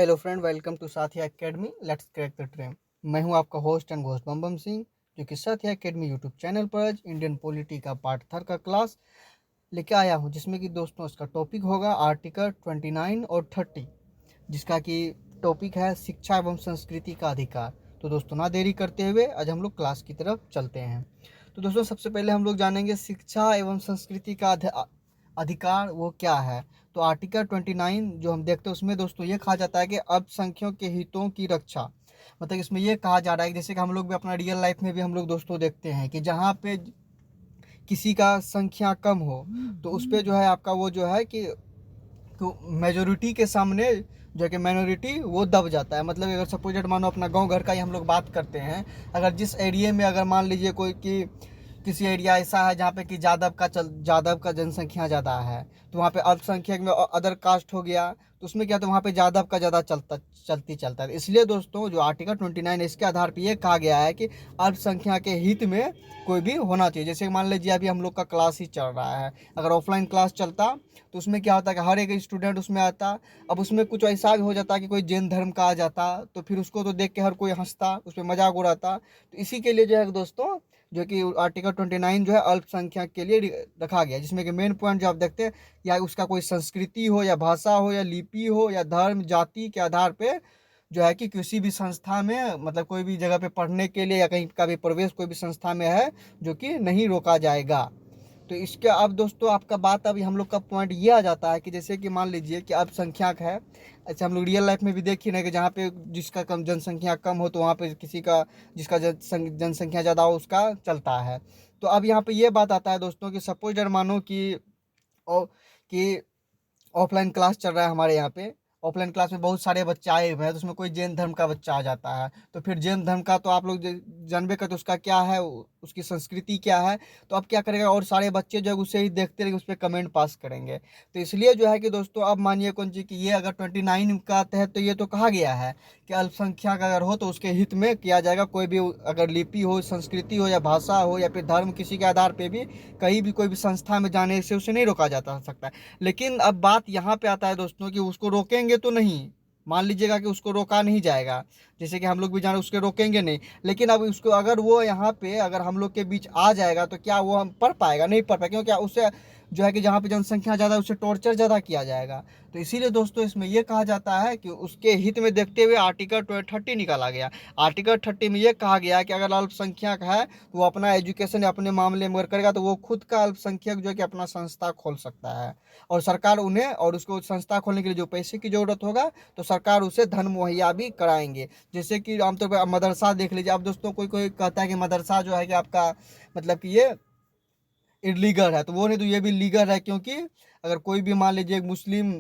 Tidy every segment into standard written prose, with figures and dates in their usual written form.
Hello friend, welcome to Sathiya academy. Let's crack the dream. मैं हूं आपका host and ghost Bam Singh, जो कि साथिया एकेडमी यूट्यूब चैनल पर आज इंडियन पॉलिटी का पार्ट थर्ड का क्लास लेके आया हूं, जिसमें कि दोस्तों इसका टॉपिक होगा आर्टिकल 29 और 30, जिसका कि टॉपिक है शिक्षा एवं संस्कृति का अधिकार। तो दोस्तों ना देरी करते हुए आज हम लोग क्लास की तरफ चलते हैं। तो दोस्तों सबसे पहले हम लोग जानेंगे शिक्षा एवं संस्कृति का अधिकार वो क्या है। तो आर्टिकल 29 जो हम देखते हैं उसमें दोस्तों ये कहा जाता है कि अल्पसंख्यकों के हितों की रक्षा। मतलब इसमें ये कहा जा रहा है कि जैसे कि हम लोग भी अपना रियल लाइफ में भी हम लोग दोस्तों देखते हैं कि जहाँ पे किसी का संख्या कम हो तो उस पर जो है आपका वो जो है कि तो मेजोरिटी के सामने जो है कि माइनॉरिटी वो दब जाता है। मतलब अगर सपोज मानो अपना गांव घर का ही हम लोग बात करते हैं, अगर जिस एरिया में अगर मान लीजिए कोई कि किसी एरिया ऐसा है जहाँ पे कि यादव का जनसंख्या ज़्यादा है, तो वहाँ पे अल्पसंख्यक में अदर कास्ट हो गया, तो उसमें क्या, तो वहाँ पे यादव का ज़्यादा चलता है। इसलिए दोस्तों जो आर्टिकल 29 है इसके आधार पर यह कहा गया है कि अल्पसंख्यक के हित में कोई भी होना चाहिए। जैसे मान लीजिए अभी हम लोग का क्लास ही चल रहा है, अगर ऑफलाइन क्लास चलता तो उसमें क्या होता है कि हर एक स्टूडेंट उसमें आता। अब उसमें कुछ ऐसा भी हो जाता कि कोई जैन धर्म का आ जाता, तो फिर उसको तो देख के हर कोई हंसता, उस पर मजाक उड़ाता। तो इसी के लिए जो है दोस्तों जो कि आर्टिकल 29 जो है अल्पसंख्यक के लिए रखा गया, जिसमें कि मेन पॉइंट जो आप देखते हैं, या उसका कोई संस्कृति हो या भाषा हो या लिपि हो या धर्म जाति के आधार पे जो है कि किसी भी संस्था में, मतलब कोई भी जगह पे पढ़ने के लिए या कहीं का भी प्रवेश कोई भी संस्था में है जो कि नहीं रोका जाएगा। तो इसके अब दोस्तों आपका बात, अभी हम लोग का पॉइंट ये आ जाता है कि जैसे कि मान लीजिए कि अल्पसंख्यक है। अच्छा, हम लोग रियल लाइफ में भी देख ही रहे कि जहाँ पे जिसका कम जनसंख्या कम हो तो वहाँ पे किसी का जिसका जनसंख्या ज़्यादा हो उसका चलता है। तो अब यहाँ पे ये बात आता है दोस्तों कि सपोज मानो कि ऑफलाइन क्लास चल रहा है हमारे यहाँ पे। ऑफलाइन क्लास में बहुत सारे बच्चे आए हुए हैं, तो उसमें कोई जैन धर्म का बच्चा आ जाता है, तो फिर जैन धर्म का तो आप लोग जानबे करते उसका क्या है, उसकी संस्कृति क्या है। तो अब क्या करेगा, और सारे बच्चे जो है उसे ही देखते रहेंगे, उस पर कमेंट पास करेंगे। तो इसलिए जो है कि दोस्तों अब मानिए कौन जी कि ये अगर 29 का तहत तो ये तो कहा गया है कि अल्पसंख्यक अगर हो तो उसके हित में किया जाएगा। कोई भी अगर लिपि हो, संस्कृति हो या भाषा हो या फिर धर्म, किसी के आधार पर भी कहीं भी कोई भी संस्था में जाने से उसे नहीं रोका जाता सकता। लेकिन अब बात यहाँ पे आता है दोस्तों कि उसको रोकेंगे तो नहीं। मान लीजिएगा कि उसको रोका नहीं जाएगा, जैसे कि हम लोग भी जाने उसके रोकेंगे नहीं, लेकिन अब उसको अगर वो यहाँ पे अगर हम लोग के बीच आ जाएगा तो क्या वो हम पढ़ पाएगा? नहीं पढ़ पाएगा, क्योंकि उससे जो है कि जहाँ पे जनसंख्या ज़्यादा है उससे टॉर्चर ज़्यादा किया जाएगा। तो इसीलिए दोस्तों इसमें यह कहा जाता है कि उसके हित में देखते हुए आर्टिकल 30 निकाला गया। आर्टिकल 30 में यह कहा गया कि अगर अल्पसंख्यक है तो वो अपना एजुकेशन अपने मामले में करेगा तो वो खुद का अल्पसंख्यक जो है कि अपना संस्था खोल सकता है, और सरकार उन्हें और उसको संस्था खोलने के लिए जो पैसे की जरूरत होगा तो सरकार उसे धन मुहैया भी कराएंगे। जैसे कि आमतौर पर मदरसा देख लीजिए। अब दोस्तों कोई कोई कहता है कि मदरसा जो है कि आपका मतलब कि ये इलीगल है, तो वो नहीं, तो ये भी लीगल है, क्योंकि अगर कोई भी मान लीजिए मुस्लिम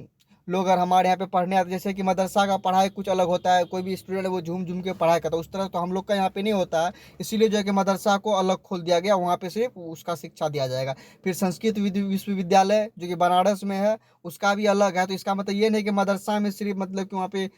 लोग अगर हमारे यहाँ पे पढ़ने आते, जैसे कि मदरसा का पढ़ाई कुछ अलग होता है, कोई भी स्टूडेंट है वो झूम झूम के पढ़ाई करता है, उस तरह तो हम लोग का यहाँ पे नहीं होता है। इसीलिए जो है कि मदरसा को अलग खोल दिया गया, वहाँ पे सिर्फ उसका शिक्षा दिया जाएगा। फिर संस्कृत विश्वविद्यालय जो कि बनारस में है उसका भी अलग है। तो इसका मतलब ये नहीं कि मदरसा में सिर्फ मतलब कि वहाँ पे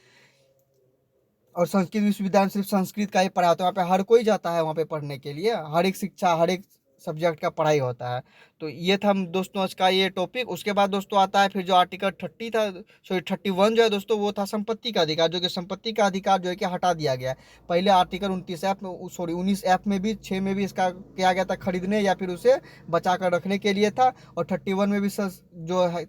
और संस्कृत विश्वविद्यालय में सिर्फ संस्कृत का ही पढ़ाई होता है। वहाँ पे हर कोई जाता है वहाँ पे पढ़ने के लिए, हर एक शिक्षा हर एक सब्जेक्ट का पढ़ाई होता है। तो ये था दोस्तों आज का ये टॉपिक। उसके बाद दोस्तों आता है फिर जो आर्टिकल 30 था, सॉरी 31 जो है दोस्तों, वो था संपत्ति का अधिकार, जो कि संपत्ति का अधिकार जो है कि हटा दिया गया है। पहले आर्टिकल 29 में, सॉरी 19 में भी 6 में भी इसका किया गया था खरीदने या फिर उसे बचा कर रखने के लिए था, और 31 में भी जो है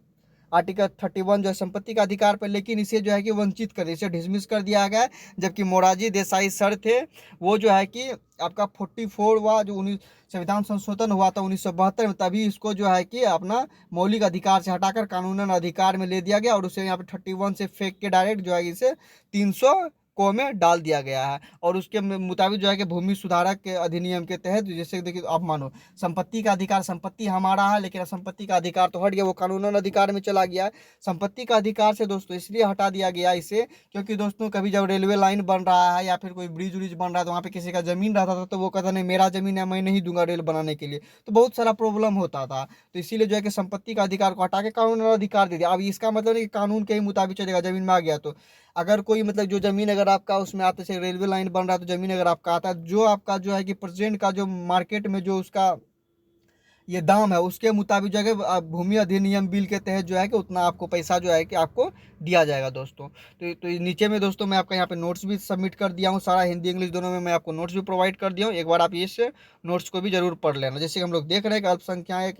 आर्टिकल 31 जो है संपत्ति का अधिकार पर, लेकिन इसे जो है कि वंचित कर दिया, इसे डिसमिस कर दिया गया है। जबकि मोरारजी देसाई सर थे, वो जो है कि आपका 44वां जो 19 संविधान संशोधन हुआ था 1972 में, तभी इसको जो है कि अपना मौलिक अधिकार से हटाकर कानूनन अधिकार में ले दिया गया, और उसे यहाँ पे 31 से फेंक के डायरेक्ट जो है इसे 300 को में डाल दिया गया है। और उसके मुताबिक जो है कि भूमि सुधारक के अधिनियम के तहत, जैसे देखिए अब मानो संपत्ति का अधिकार, संपत्ति हमारा है लेकिन संपत्ति का अधिकार तो हट गया, वो कानूनन अधिकार में चला गया है। संपत्ति का अधिकार से दोस्तों इसलिए हटा दिया गया इसे, क्योंकि दोस्तों कभी जब रेलवे लाइन बन रहा है या फिर कोई ब्रिज व्रिज बन रहा है तो वहाँ पे किसी का जमीन रहता था, तो वो कहता नहीं मेरा जमीन है, मैं नहीं दूंगा रेल बनाने के लिए, तो बहुत सारा प्रॉब्लम होता था। तो इसीलिए जो है कि संपत्ति का अधिकार को हटा के कानूनन अधिकार दे दिया। अब इसका मतलब नहीं कि कानून के ही मुताबिक चलेगा, जमीन में आ गया तो अगर कोई मतलब जो जमीन अगर आपका उसमें आता है, रेलवे लाइन बन रहा है तो जमीन अगर आपका आता है, जो आपका जो है कि प्रेजेंट का जो मार्केट में जो उसका ये दाम है उसके मुताबिक जो है कि भूमि अधिनियम बिल के तहत जो है कि उतना आपको पैसा जो है कि आपको दिया जाएगा दोस्तों। तो ये नीचे में दोस्तों मैं आपका यहाँ पे नोट्स भी सबमिट कर दिया हूँ, सारा हिंदी इंग्लिश दोनों में मैं आपको नोट्स भी प्रोवाइड कर दिया हूँ। एक बार आप इस नोट्स को भी जरूर पढ़ लेना। जैसे कि हम लोग देख रहे हैं कि अल्पसंख्याएं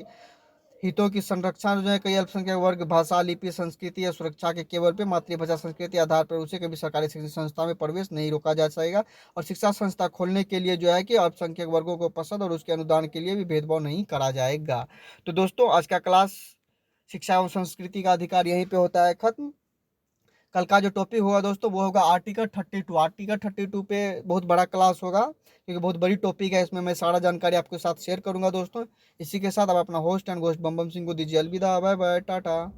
हितों की संरक्षण जो है कई अल्पसंख्यक वर्ग भाषा, लिपि, संस्कृति या सुरक्षा के केवल पे मातृभाषा संस्कृति आधार पर उसे कभी सरकारी शिक्षण संस्था में प्रवेश नहीं रोका जा सकेगा। और शिक्षा संस्था खोलने के लिए जो है कि अल्पसंख्यक वर्गों को पसंद और उसके अनुदान के लिए भी भेदभाव नहीं करा जाएगा। तो दोस्तों आज का क्लास शिक्षा एवं संस्कृति का अधिकार यहीं पे होता है खत्म। कल का जो टॉपिक होगा दोस्तों वो होगा आर्टिकल 32। आर्टिकल 32 पे बहुत बड़ा क्लास होगा क्योंकि बहुत बड़ी टॉपिक है, इसमें मैं सारा जानकारी आपके साथ शेयर करूंगा दोस्तों। इसी के साथ अब अपना होस्ट एंड गोस्ट बम बम सिंह को दीजिए अलविदा, बाय बाय, टाटा।